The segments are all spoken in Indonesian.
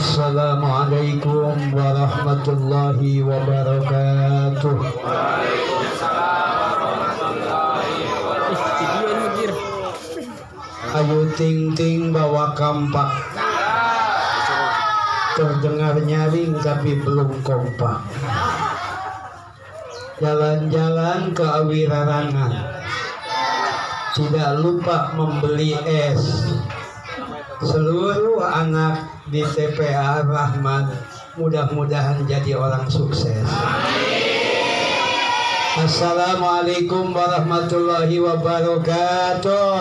Assalamualaikum warahmatullahi wabarakatuh. Ayu ting ting bawa kampak, terdengar nyaring tapi belum kompak. Jalan-jalan ke Awirarangan, tidak lupa membeli es. Seluruh anak di TPA Rahman mudah-mudahan jadi orang sukses. Assalamualaikum warahmatullahi wabarakatuh.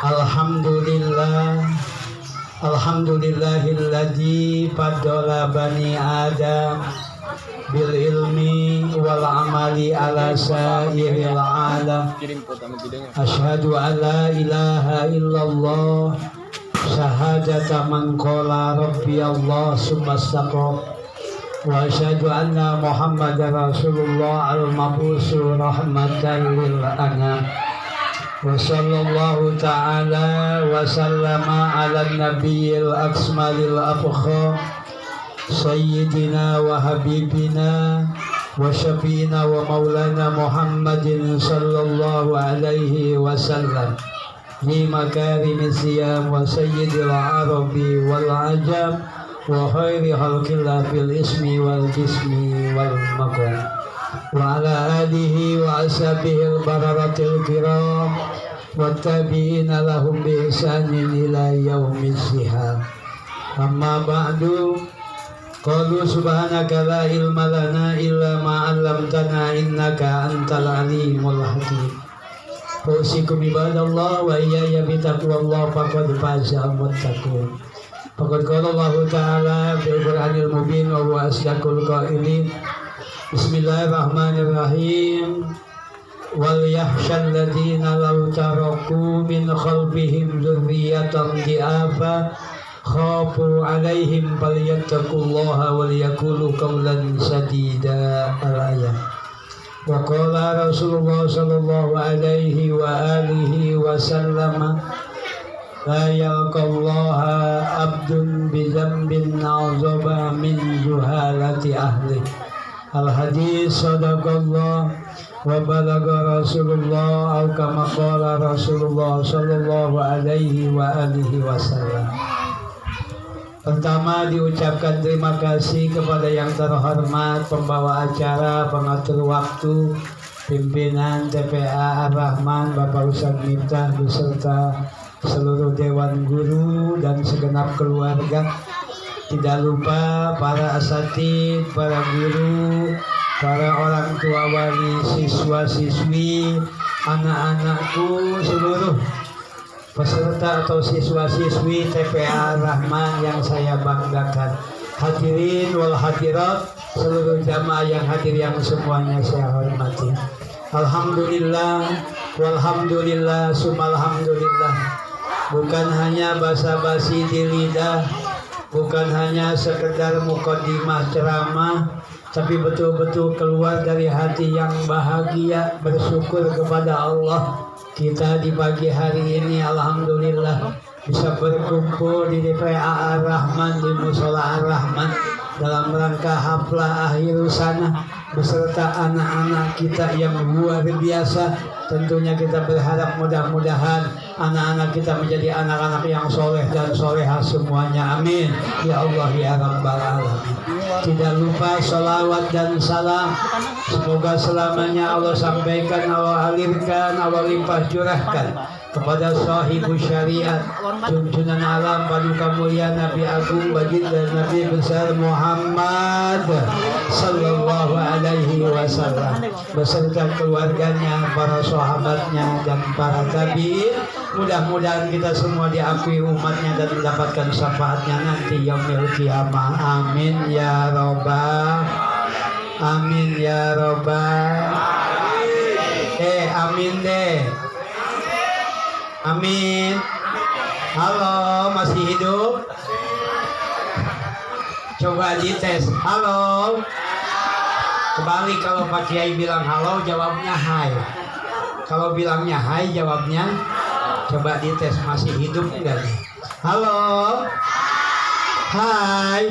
Alhamdulillah, alhamdulillahilladzi faddala bani Adam bil ilmi wal amali ala sairil alam. Asyhadu an la ilaha illallah syahadata man qala rabbi Allah summa istaqam. Wa asyhadu anna Muhammadar Rasulullah al-mabusu rahmatan lil anam. Wa sallallahu ta'ala wa sallama ala nabiyil aksmalil afkhar Sayyidina wa habibina wa syafiina wa maulana Muhammadin sallallahu alaihi wasallam li makarimi siyam wa sayyidil arabi wal ajam wa khairi khalqillah fil ismi wal jismi wal maqam wa ala alihi wa ashabihil bararatil kiram wa tabi'ina lahum bi ihsanin ila yaumiz zihab. Amma ba'du. Qalu subhanaka la ilma lana illa ma 'allamtana innaka antal alimul hakim. Fausikum ibadallah wa iyaya bitaqwallah faqad faza muttaqun. Faqad qala Allah ta'ala fil Qur'anil mubin wa huwa asdaqul qailin. Bismillahirrahmanirrahim. Wal yakhshal ladzina law taraku min khalfihim dzurriyyatan dhi'afa khafu alaihim falyattaqullaha wal yaqulu qawlan sadida. Al-ayat. Wa qala Rasulullah sallallahu alaihi wa alihi wa sallam la yalqallaha abdun bi dzambin azaba min juhalati ahli. Al-hadis sadaqallah wa balagha Rasulullah au kama qala Rasulullah sallallahu alaihi wa alihi wasallam. Pertama diucapkan terima kasih kepada yang terhormat pembawa acara, pengatur waktu, pimpinan TPA Ar-Rahman Bapak Ustadz Miftah beserta seluruh dewan guru dan segenap keluarga. Tidak lupa para asatid, para guru, para orang tua wali, siswa-siswi, anak-anakku, seluruh peserta atau siswa-siswi TPA Rahman yang saya banggakan. Hadirin wal hadirat, seluruh jamaah yang hadir yang semuanya saya hormati. Alhamdulillah, walhamdulillah, sumalhamdulillah. Bukan hanya basa-basi di lidah, bukan hanya sekedar mukaddimah ceramah, tapi betul-betul keluar dari hati yang bahagia, bersyukur kepada Allah. Kita di pagi hari ini alhamdulillah bisa berkumpul di TPA Ar-Rahman, di Mushola Ar-Rahman dalam rangka haflah akhir sana beserta anak-anak kita yang luar biasa. Tentunya kita berharap mudah-mudahan anak-anak kita menjadi anak-anak yang soleh dan solehah semuanya. Amin. Ya Allah ya Rabbal Alamin. Tidak lupa salawat dan salam semoga selamanya Allah sampaikan, Allah alirkan, Allah limpah curahkan kepada sahibu syariat, junjunan alam, paduka mulia Nabi Agung baginda Nabi besar Muhammad sallallahu alaihi wasallam beserta keluarganya, para sahabatnya dan para tabi'in. Mudah-mudahan kita semua diakui umatnya dan mendapatkan syafaatnya nanti yaumil qiyamah. Amin ya robbal, amin ya robbal. Amin deh. Amin. Halo, masih hidup? Coba dites. Halo. Kebalik, kalau Pak Kiai bilang halo, jawabnya hai. Kalau bilangnya hai, jawabnya Coba dites masih hidup enggak nih? Halo. Hai.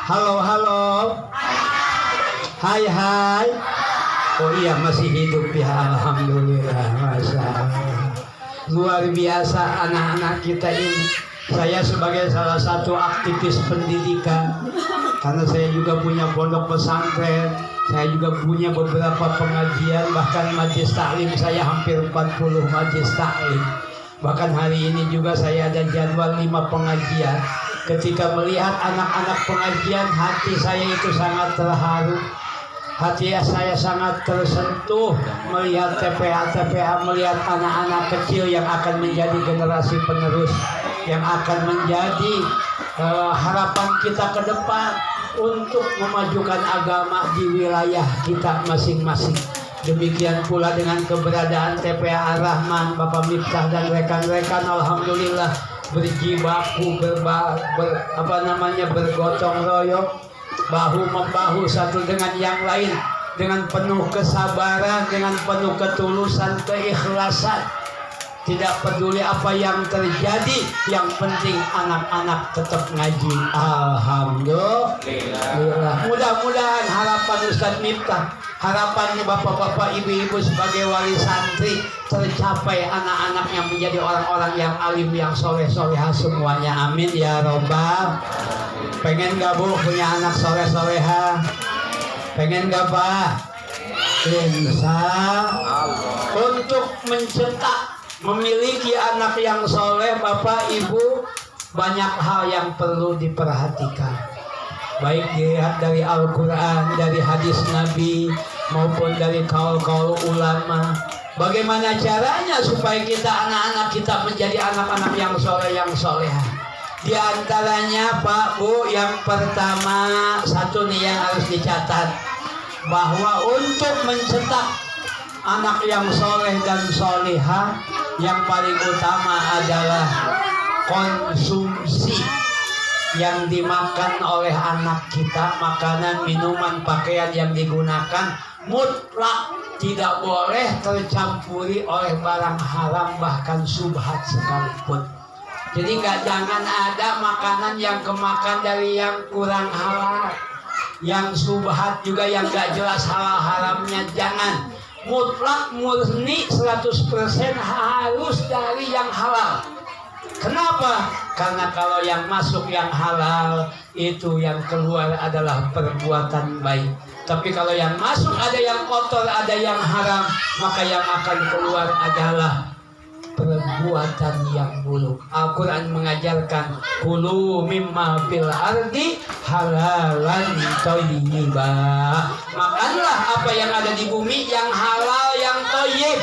Halo, halo. Hai, hai. Oh iya masih hidup ya, alhamdulillah, masya Allah. Luar biasa anak-anak kita ini. Saya sebagai salah satu aktivis pendidikan, karena saya juga punya pondok pesantren, saya juga punya beberapa pengajian, bahkan majelis taklim saya hampir 40 majelis taklim. Bahkan hari ini juga saya ada jadwal 5 pengajian. Ketika melihat anak-anak pengajian, hati saya itu sangat terharu. Hati saya sangat tersentuh melihat TPA, melihat anak-anak kecil yang akan menjadi generasi penerus, yang akan menjadi harapan kita ke depan untuk memajukan agama di wilayah kita masing-masing. Demikian pula dengan keberadaan TPA Ar-Rahman, Bapak Miftah dan rekan-rekan, alhamdulillah berjibaku bergotong royong, bahu membahu satu dengan yang lain, dengan penuh kesabaran, dengan penuh ketulusan, keikhlasan. Tidak peduli apa yang terjadi, yang penting anak-anak tetap ngaji. Alhamdulillah. Mudah-mudahan harapan Ustadz Miftah, harapannya bapak-bapak, ibu-ibu sebagai wali santri tercapai, anak-anaknya menjadi orang-orang yang alim, yang soleh-solehah semuanya. Amin ya robbal. Pengen gak Bu punya anak soleh-solehah? Pengen gak Pak? Insya untuk mencetak memiliki anak yang soleh, Bapak Ibu, banyak hal yang perlu diperhatikan. Baik dilihat dari Al-Quran, dari hadis Nabi, maupun dari kaul-kaul ulama. Bagaimana caranya supaya kita, anak-anak kita menjadi anak-anak yang soleh, yang solehah? Di antaranya Pak Bu, yang pertama, satu nih yang harus dicatat, bahwa untuk mencetak anak yang soleh dan solehah, yang paling utama adalah konsumsi yang dimakan oleh anak kita, makanan, minuman, pakaian yang digunakan mutlak tidak boleh tercampuri oleh barang haram, bahkan subhat sekalipun. Jadi jangan ada makanan yang kemakan dari yang kurang halal, yang subhat juga, yang gak jelas halal haramnya jangan. Mutlak murni 100% harus dari yang halal. Kenapa? Karena kalau yang masuk yang halal, itu yang keluar adalah perbuatan baik. Tapi kalau yang masuk ada yang kotor, ada yang haram, maka yang akan keluar adalah perbuatan yang buruk. Al-Quran mengajarkan kulu mimma fil ardi halalan thayyibah. Makanlah apa yang ada di bumi yang halal, yang thayyib,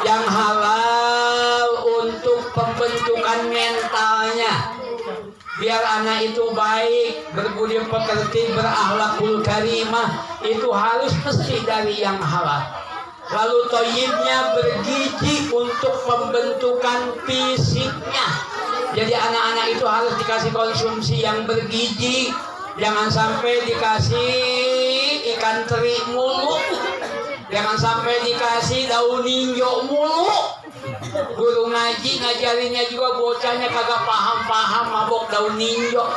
yang halal untuk pembentukan mentalnya, biar anak itu baik, berbudi pekerti, berakhlakul karimah. Itu harus mesti dari yang halal. Lalu thayyibnya bergizi untuk pembentukan fisiknya. Jadi anak-anak itu harus dikasih konsumsi yang bergizi. Jangan sampai dikasih ikan teri mulu, jangan sampai dikasih daun ninjo mulu. Guru ngaji ngajarinnya juga bocahnya kagak paham-paham, mabok daun ninjo,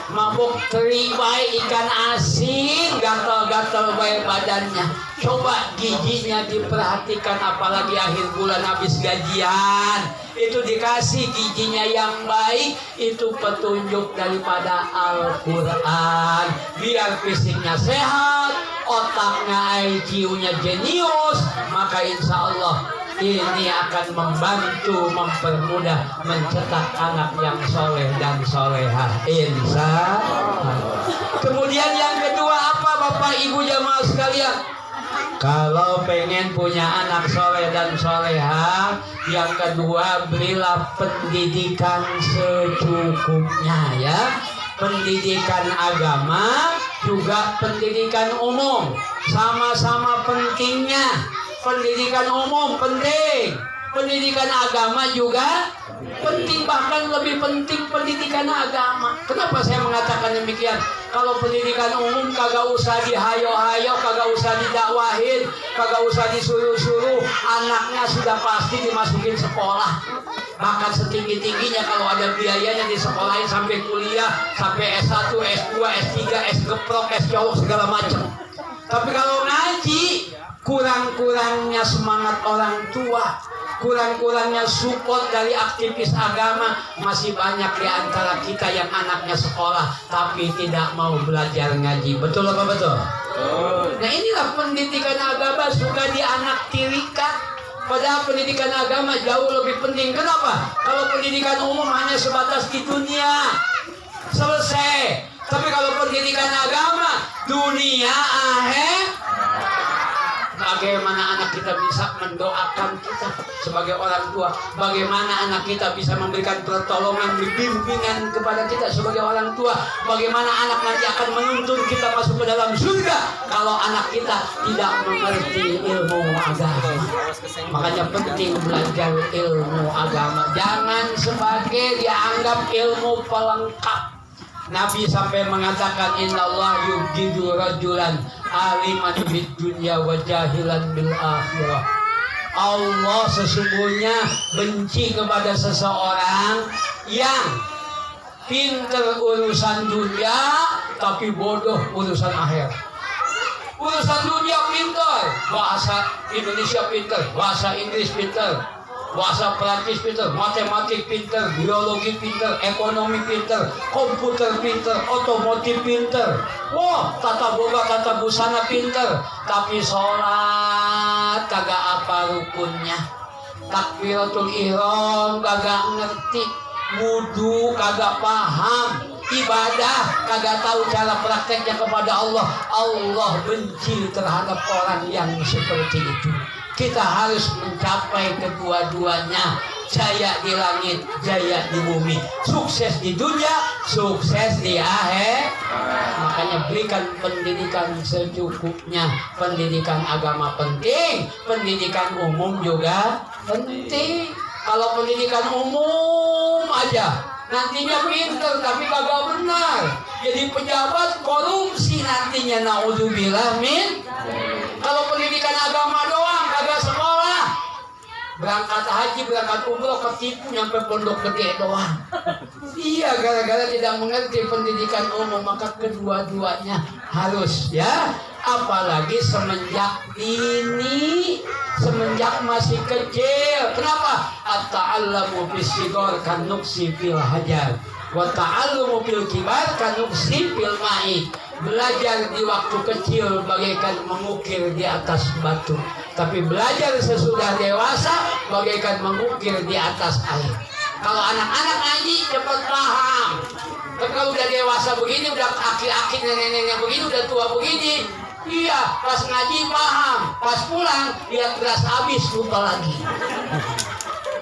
mabok teri baik, ikan asin, gatal-gatal baik badannya. Coba gizinya diperhatikan, apalagi akhir bulan habis gajian, itu dikasih gizinya yang baik. Itu petunjuk daripada Al-Quran. Biar fisiknya sehat, otaknya IQ-nya jenius, maka insya Allah ini akan membantu, mempermudah mencetak anak yang soleh dan solehah, insya Allah. Kemudian yang kedua apa Bapak Ibu jamaah sekalian? Kalau pengen punya anak soleh dan solehah, yang kedua berilah pendidikan secukupnya ya. Pendidikan agama juga pendidikan umum, sama-sama pentingnya. Pendidikan umum penting, pendidikan agama juga penting, bahkan lebih penting pendidikan agama. Kenapa saya mengatakan demikian? Kalau pendidikan umum kagak usah dihayo-hayo, kagak usah didakwahin, kagak usah disuruh-suruh, anaknya sudah pasti dimasukin sekolah. Bahkan setinggi-tingginya kalau ada biayanya disekolahin sampai kuliah, sampai S1, S2, S3, S geprok, S colok segala macam. Tapi kalau ngaji, kurang-kurangnya semangat orang tua, kurang-kurangnya support dari aktivis agama. Masih banyak di antara kita yang anaknya sekolah tapi tidak mau belajar ngaji. Betul apa betul? Nah inilah pendidikan agama suka dianaktirikan. Padahal pendidikan agama jauh lebih penting. Kenapa? Kalau pendidikan umum hanya sebatas di dunia, selesai. Tapi kalau pendidikan agama, dunia akhir. Bagaimana anak kita bisa mendoakan kita sebagai orang tua? Bagaimana anak kita bisa memberikan pertolongan, bimbingan kepada kita sebagai orang tua? Bagaimana anak nanti akan menuntun kita masuk ke dalam surga kalau anak kita tidak mengerti ilmu agama? Makanya penting belajar ilmu agama. Jangan sebagai dianggap ilmu pelengkap. Nabi sampai mengatakan innallaha yubghidu rajulan aliman bid dunya wa jahilan bil akhirah. Allah sesungguhnya benci kepada seseorang yang pintar urusan dunia tapi bodoh urusan akhir. Urusan dunia pintar, bahasa Indonesia pintar, bahasa Inggris pintar, bahasa Perancis pinter, matematik pinter, biologi pinter, ekonomi pinter, komputer pinter, otomotif pinter. Wah, tata boga, tata busana pinter. Tapi sholat kagak apa rukunnya. Takbiratul ihram kagak ngerti. Wudu kagak paham. Ibadah kagak tahu cara prakteknya kepada Allah. Allah benci terhadap orang yang seperti itu. Kita harus mencapai kedua-duanya. Jaya di langit, jaya di bumi. Sukses di dunia, sukses di akhir. Makanya berikan pendidikan secukupnya. Pendidikan agama penting, pendidikan umum juga penting. Kalau pendidikan umum aja, nantinya pinter tapi kagak benar. Jadi pejabat korupsi nantinya, naudzubillah min. Kalau pendidikan agama doang kagak sekolah, berangkat haji, berangkat umroh ketipu nyampe pondok gede doang. Iya, gara-gara tidak mengerti pendidikan umum. Maka kedua-duanya harus ya. Apalagi semenjak dini, semenjak masih kecil. Kenapa? At-ta'allamu bis-sighar kanuksi fil hajar wa ta'allumu bil kibar kanuksi fil ma'i. Belajar di waktu kecil bagaikan mengukir di atas batu, tapi belajar sesudah dewasa bagaikan mengukir di atas air. Kalau anak-anak ngaji cepat paham. Tapi kalau udah dewasa begini, udah aki-aki nenek-nenek begini, udah tua begini, iya, pas ngaji paham, pas pulang lihat beras habis lupa lagi.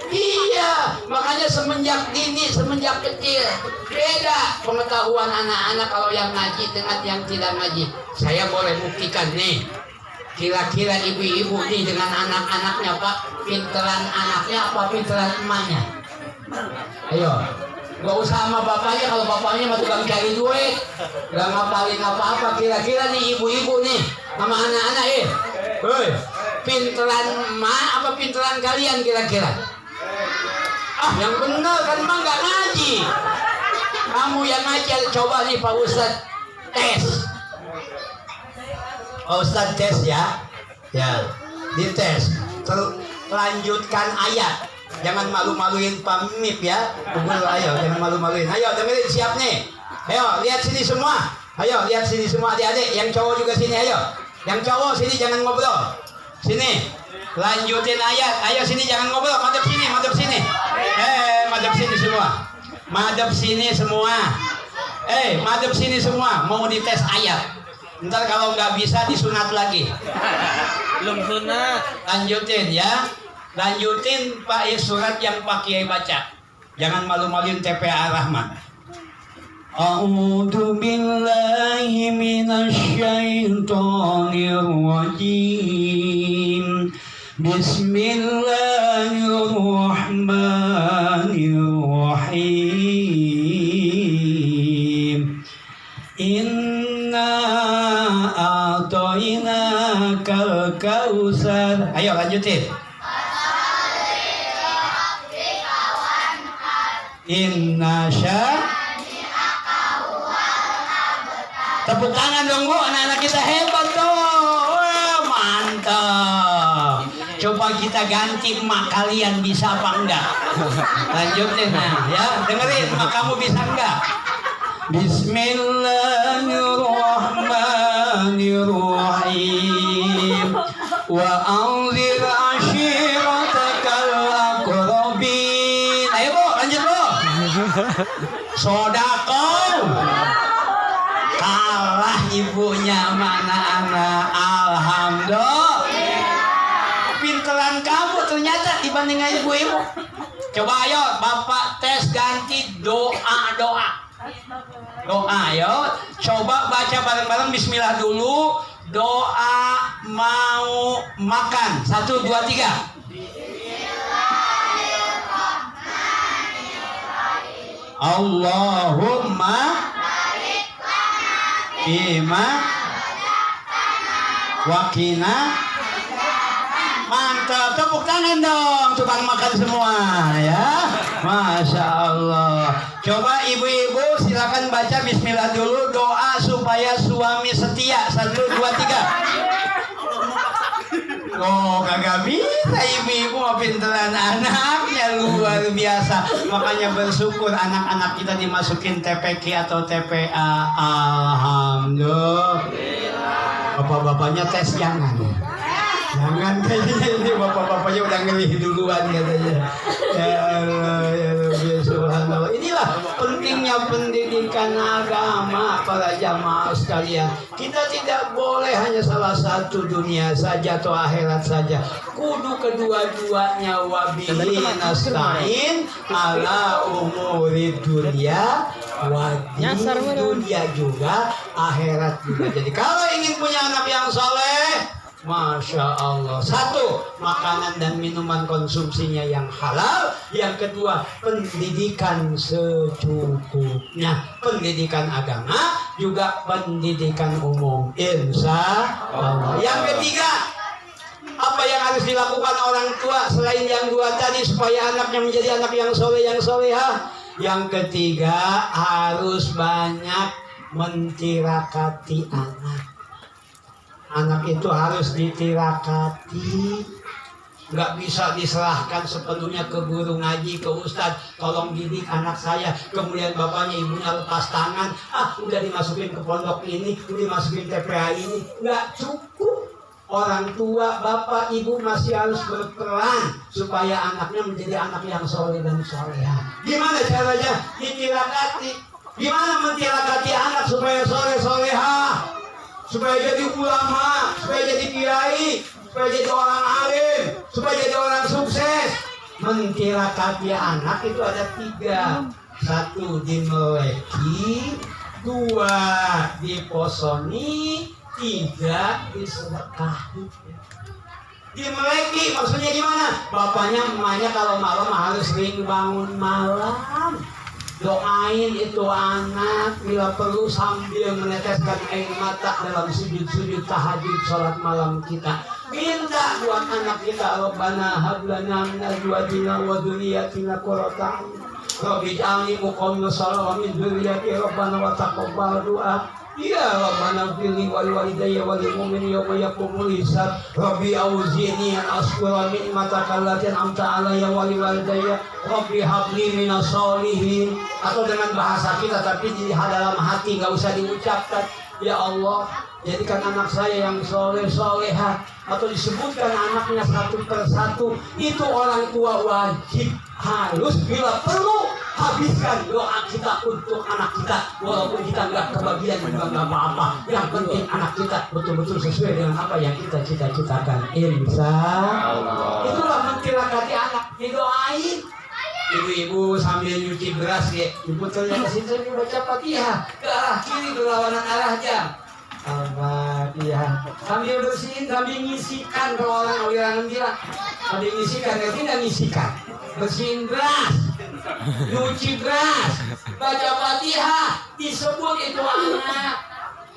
Iya, makanya semenjak dini, semenjak kecil beda pengetahuan anak-anak kalau yang ngaji dengan yang tidak ngaji. Saya boleh buktikan nih. Kira-kira ibu-ibu nih dengan anak-anaknya, Pak, pinteran anaknya apa pinteran emaknya? Ayo, gak usah sama bapaknya, kalau bapaknya mah tukang cari duit, gak ngapalin apa-apa. Kira-kira nih ibu-ibu nih sama anak-anak pinteran emak apa pinteran kalian kira-kira? Ah, yang benar kan emang gak ngaji. Kamu yang ngaji, coba nih Pak Ustadz tes. Pak Ustadz tes ya. Ya, dites. Lanjutkan ayat. Jangan malu-maluin Pak Mip ya. Ayo, jangan malu-maluin. Ayo, dengerin, siap nih. Ayo, lihat sini semua. Ayo, lihat sini semua adik-adik. Yang cowok juga sini, ayo. Yang cowok sini jangan ngobrol. Sini. Lanjutin ayat. Ayo sini jangan ngobrol. Madep sini, madep sini. Madep sini semua. Madep sini semua. Madep sini semua. Mau dites ayat. Ntar kalau nggak bisa disunat lagi. Belum sunat. Lanjutin ya. Lanjutin Pak surat yang Pak Kiai baca. Jangan malu-maluin TPA Rahman. A'udzu billahi minasyaitonir rajim. Bismillahirrahmanirrahim. Inna a'toinakal kausar. Ayo lanjutin. Inna tepuk tangan dong Bu, anak-anak kita hebat dong. Wah, mantap. Coba kita ganti emak kalian bisa apa enggak? Lanjutin nah, ya, dengerin emak kamu bisa enggak? Bismillahirrahmanirrahim. Wa anzir ashiratakal aqrabin. Ayo Bu, lanjut Bu. Sodako. Kalah ibunya mana anak. Alhamdulillah. Pinteran kamu ternyata dibanding ibu-ibu. Coba ayo Bapak tes ganti doa. Doa ayo. Coba baca bareng-bareng bismillah dulu. Doa mau makan. 1, 2, 3. Allahumma bima wakina. Mantap, tepuk tangan dong tukang makan semua ya. Masya Allah. Coba ibu-ibu silakan baca bismillah dulu. Doa supaya suami setia. 1, 2, 3. Oh kagak bisa ibu-ibu mau pinteran anaknya luar biasa. Makanya bersyukur anak-anak kita dimasukin TPK atau TPA. Alhamdulillah. Bapak-bapaknya tes jangan. Jangan kayaknya ini bapak-bapaknya udah ngelih duluan katanya. Ya Allah, ya Rabbi, subhanallah. Inilah pentingnya pendidikan agama para jamaah sekalian. Kita tidak boleh hanya salah satu dunia saja atau akhirat saja. Kudu kedua-duanya wabihi nasta'in ala umuri dunia wadi dunia juga akhirat juga. Jadi kalau ingin punya anak yang soleh, Masya Allah. 1, makanan dan minuman konsumsinya yang halal. Yang kedua, pendidikan secukupnya. Pendidikan agama, juga pendidikan umum. Insya Allah. Yang ketiga, apa yang harus dilakukan orang tua selain yang 2 tadi supaya anaknya menjadi anak yang soleh, yang solehah? Yang ketiga, harus banyak mentirakati anak. Anak itu harus ditirakati, nggak bisa diserahkan sepenuhnya ke guru ngaji, ke ustadz. Tolong didik anak saya. Kemudian bapaknya ibunya lepas tangan. Udah dimasukin ke pondok ini, udah dimasukin TPA ini. Nggak cukup. Orang tua, bapak, ibu masih harus berperan supaya anaknya menjadi anak yang soleh dan soleha. Gimana caranya? Ditirakati. Gimana mentirakati anak supaya soleh soleha? Supaya jadi ulama, supaya jadi kiai, supaya jadi orang alim, supaya jadi orang sukses. Mentirakati anak itu ada 3. 1, dimeleki. 2, diposoni. 3, disedekahi. Dimeleki maksudnya gimana? Bapaknya, emaknya kalau malam harus sering bangun malam. Doain itu anak bila perlu sambil meneteskan air mata dalam sujud-sujud tahajud salat malam kita. Minta buat anak kita, Rabbana hab lana min azwajina wa dzurriyyatina qurrata a'yun. Rabbi ij'alni muqimina sholati wa min dzurriyyati Rabbana wa taqabbal du'a. Ya Rabbana fili wal walidayya wal mu'minin yawma yaqumul hisab. Rabbi auzi'ni an ashkura ni'mataka allati an'amta 'alayya wa liwalidayya. Rabbi habli minas sholihin. Atau dengan bahasa kita tapi di dalam hati, nggak usah diucapkan. Ya Allah, jadikan anak saya yang soleh soleha. Atau disebutkan anaknya satu persatu. Itu orang tua wajib harus bila perlu habiskan doa kita untuk anak kita. Walaupun kita nggak kebagian juga nggak apa-apa. Yang penting anak kita betul-betul sesuai dengan apa yang kita cita-citakan. Insya Allah. Itulah mentirakati anak. Didoain. Ibu-ibu sambil nyuci beras ya, ibu ternyata situ baca Fatihah ke arah kiri berlawanan arah jam. Al-Fatihah. Sambil bersihin, sambil ngisikan. Kalau orang aliran bilang sambil ngisikan, ngerti nggak ngisikan? Bersihin beras, nyuci beras, baca Fatihah, disebut itu anak.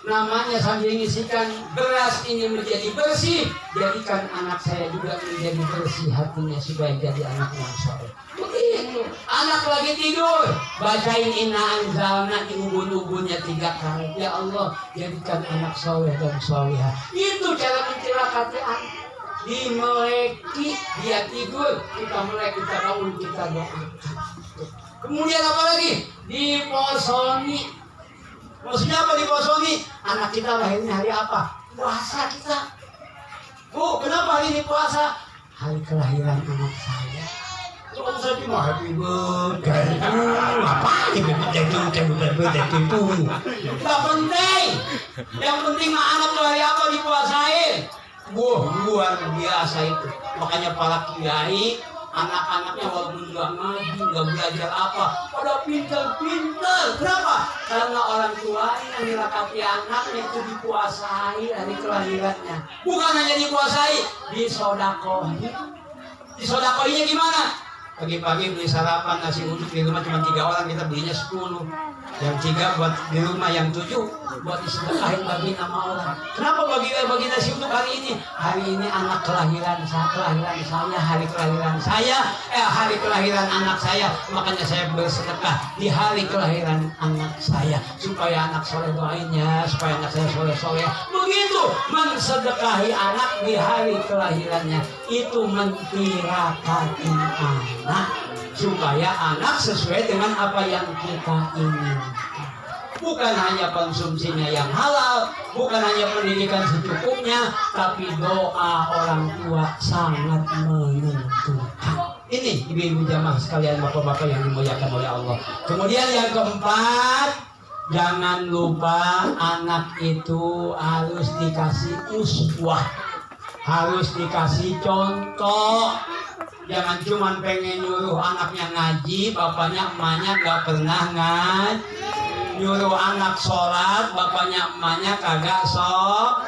Namanya sambil ngisikan beras ini menjadi bersih, jadikan anak saya juga menjadi bersih hatinya supaya jadi anak yang soleh. Begitu. Anak lagi tidur, bacain inna anzalna di ubun-ubunnya 3 kali. Ya Allah, jadikan anak soleh dan solehah. Itu cara mencelakati anak. Dimeleki, dia tidur, kita melek, kita bangun, kita doa. Kemudian apa lagi? Diposoni. Maksudnya apa diposoni? Anak kita lahirnya hari apa? Puasa kita. Bu, kenapa hari ini puasa? Hari kelahiran anak saya. Kalau saya cuma happy birthday. Apa itu? Tidak penting. Yang penting mah anak hari apa dipuasain. Luar biasa itu. Makanya para kiai, anak-anaknya walaupun nggak ngaji, nggak belajar apa, pada pintar-pintar. Kenapa? Karena orang tua yang dirakati anaknya itu dipuasai hari kelahirannya. Bukan hanya dipuasai, disodakohi. Disodakohinya gimana? Pagi-pagi beli sarapan nasi uduk di rumah cuma 3 orang, kita belinya 10. Yang 3 buat di rumah, yang 7 buat disedekahin bagi nama orang. Kenapa bagi nasi uduk hari ini? Hari ini anak kelahiran saya, hari kelahiran saya, hari kelahiran anak saya. Makanya saya bersedekah di hari kelahiran anak saya supaya anak soleh doainnya, supaya anak saya soleh. Begitu mensedekahi anak di hari kelahirannya itu mentirakati anak supaya anak sesuai dengan apa yang kita inginkan. Bukan hanya konsumsinya yang halal, bukan hanya pendidikan secukupnya, tapi doa orang tua sangat menentukan. Ini ibu-ibu jamaah sekalian, bapak-bapak yang dimuliakan oleh Allah. Kemudian yang keempat, jangan lupa anak itu harus dikasih uswah, harus dikasih contoh. Jangan cuma pengen nyuruh anaknya ngaji, bapaknya emaknya gak pernah ngaji. Nyuruh anak sholat, bapaknya emaknya kagak sholat.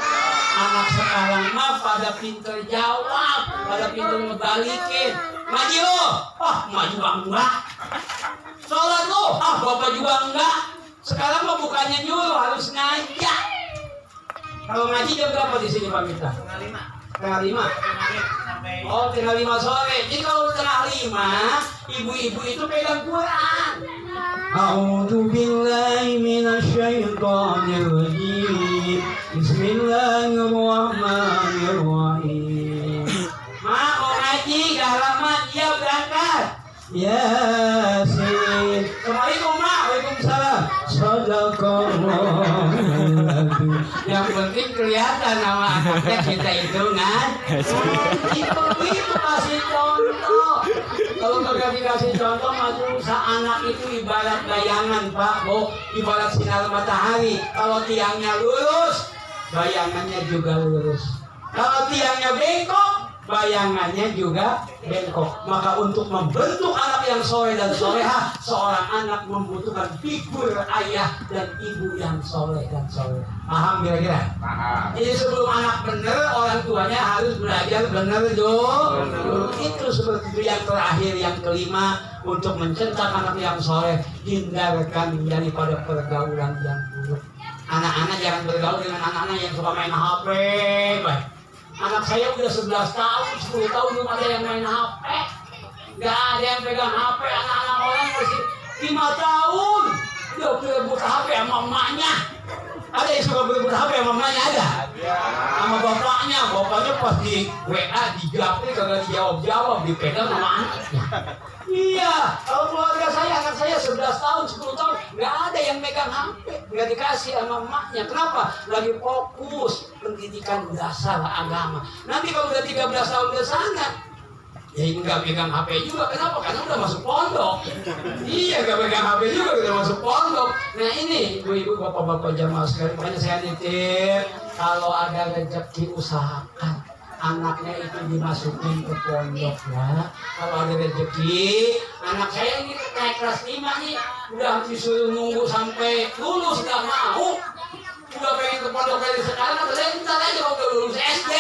Anak sekarang mah pada pinter jawab, pada pinter ngebalikin. Ngaji lo, emak juga enggak. Sholat lo, bapak juga enggak. Sekarang mah bukannya nyuruh, harus ngajak. Kalau ngaji jam berapa di sini Pak Mita? Setengah 5. Oh, setengah 5 sore. Jadi kalau setengah 5, ibu-ibu itu pegang Quran. A'udzu billahi minasyaitonir rajim. Bismillahirrahmanirrahim. Mau ngaji ke halaman, dia berangkat. Yasin. Assalamualaikum, Mak. Waalaikumsalam. Shadaqallah. Yang penting kelihatan nama anaknya kita itu kan. Itu kasih contoh. Kalau kagak dikasih contoh, masa anak itu ibarat bayangan, Pak, Bu. Ibarat sinar matahari. Kalau tiangnya lurus, bayangannya juga lurus. Kalau tiangnya bengkok, bayangannya juga bengkok. Maka untuk membentuk anak yang soleh dan soleha, seorang anak membutuhkan figur ayah dan ibu yang soleh dan soleha. Paham kira-kira? Paham. Jadi sebelum anak benar, orang tuanya harus belajar benar dulu. Itu seperti itu. Yang terakhir, yang kelima, untuk mencetak anak yang soleh, hindarkan daripada pergaulan yang buruk. Anak-anak jangan bergaul dengan anak-anak yang suka main HP. Baik. Anak saya udah 11 tahun, 10 tahun belum ada yang main HP. Gak ada yang pegang HP. Anak-anak orang masih 5 tahun udah berebut HP sama emaknya. Ada yang suka berebut HP sama emaknya? Ada? Sama bapaknya. Bapaknya pas di WA, di japri, kagak dijawab-jawab, dipegang sama anaknya. Iya, kalau keluarga saya, anak saya 11 tahun, 10 tahun, nggak ada yang megang HP, nggak dikasih sama emaknya. Kenapa? Lagi fokus pendidikan dasar agama. Nanti kalau udah 13 tahun ke sana, ya nggak megang HP juga. Kenapa? Karena udah masuk pondok. Iya, nggak megang HP juga, udah masuk pondok. Nah ini, ibu-ibu, bapak-bapak jamaah sekalian, makanya saya nitip, kalau ada rezeki usahakan anaknya itu dimasukin ke pondok ya. Kalau ada rezeki, anak saya ini naik kelas 5 nih, udah disuruh nunggu sampai lulus, nggak mau. Udah pengen ke pondok dari sekarang, ntar aja kalau udah lulus SD.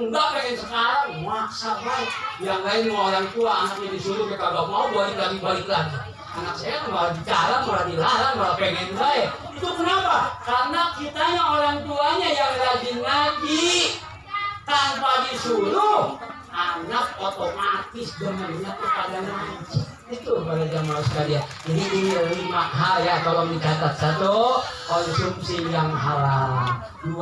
Enggak, pengen sekarang, maksa banget. Yang lain mau orang tua, anaknya disuruh, mereka gak mau, balik lagi. Anak saya malah bicara, malah dilarang, malah pengen baik. Itu kenapa? Karena kitanya orang tuanya yang rajin ngaji. Tanpa disuruh, anak otomatis demennya kepada ngaji. Itu para jamaah sekalian. Jadi ini 5 hal ya, tolong dicatat. 1, konsumsi yang halal. 2,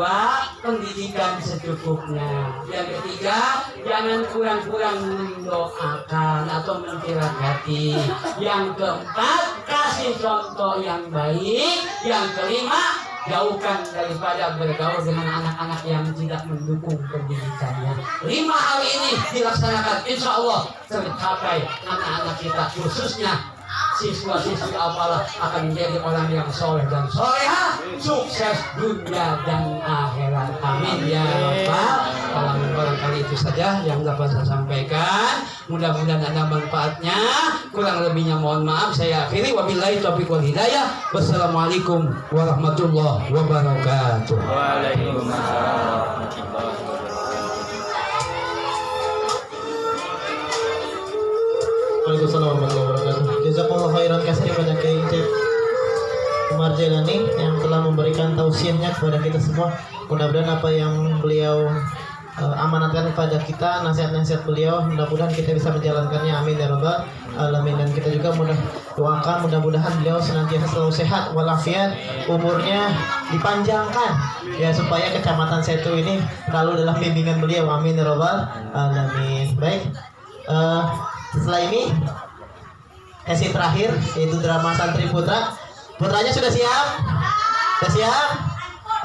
pendidikan secukupnya. Yang ketiga, jangan kurang-kurang mendoakan atau mentiragati. Yang keempat, kasih contoh yang baik. Yang kelima, jauhkan daripada bergaul dengan anak-anak yang tidak mendukung pendidikannya. 5 hal ini dilaksanakan, insya Allah tercapai anak-anak kita, khususnya siswa-siswi apalah akan menjadi orang yang soleh dan soleha, sukses dunia dan akhirat. Amin ya rabbal alamin. Barangkali itu saja yang dapat saya sampaikan. Mudah-mudahan ada manfaatnya. Kurang lebihnya mohon maaf. Saya akhiri. Wabillahi taufiq wal hidayah. Wassalamualaikum warahmatullahi wabarakatuh. Waalaikumsalam. Waalaikumsalam warahmatullahi wabarakatuh. Jazakallahu khairan katsir pada Kiai Cep Umar Jailani yang telah memberikan tausiahnya kepada kita semua. Mudah-mudahan apa yang beliau amanatkan kepada kita, nasihat-nasihat beliau, mudah-mudahan kita bisa menjalankannya. Amin ya rabbal alamin. Dan kita juga doakan mudah-mudahan beliau senantiasa selalu sehat walafiat, umurnya dipanjangkan ya, supaya Kecamatan Setu ini selalu dalam bimbingan beliau. Amin ya rabbal alamin. Baik, setelah ini sesi terakhir yaitu drama Santri Putra. Putranya sudah siap? Sudah siap?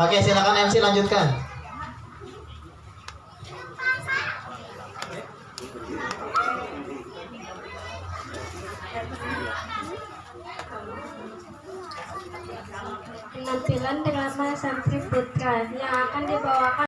Oke, silakan MC lanjutkan. Penampilan drama Santri Putra yang akan dibawakan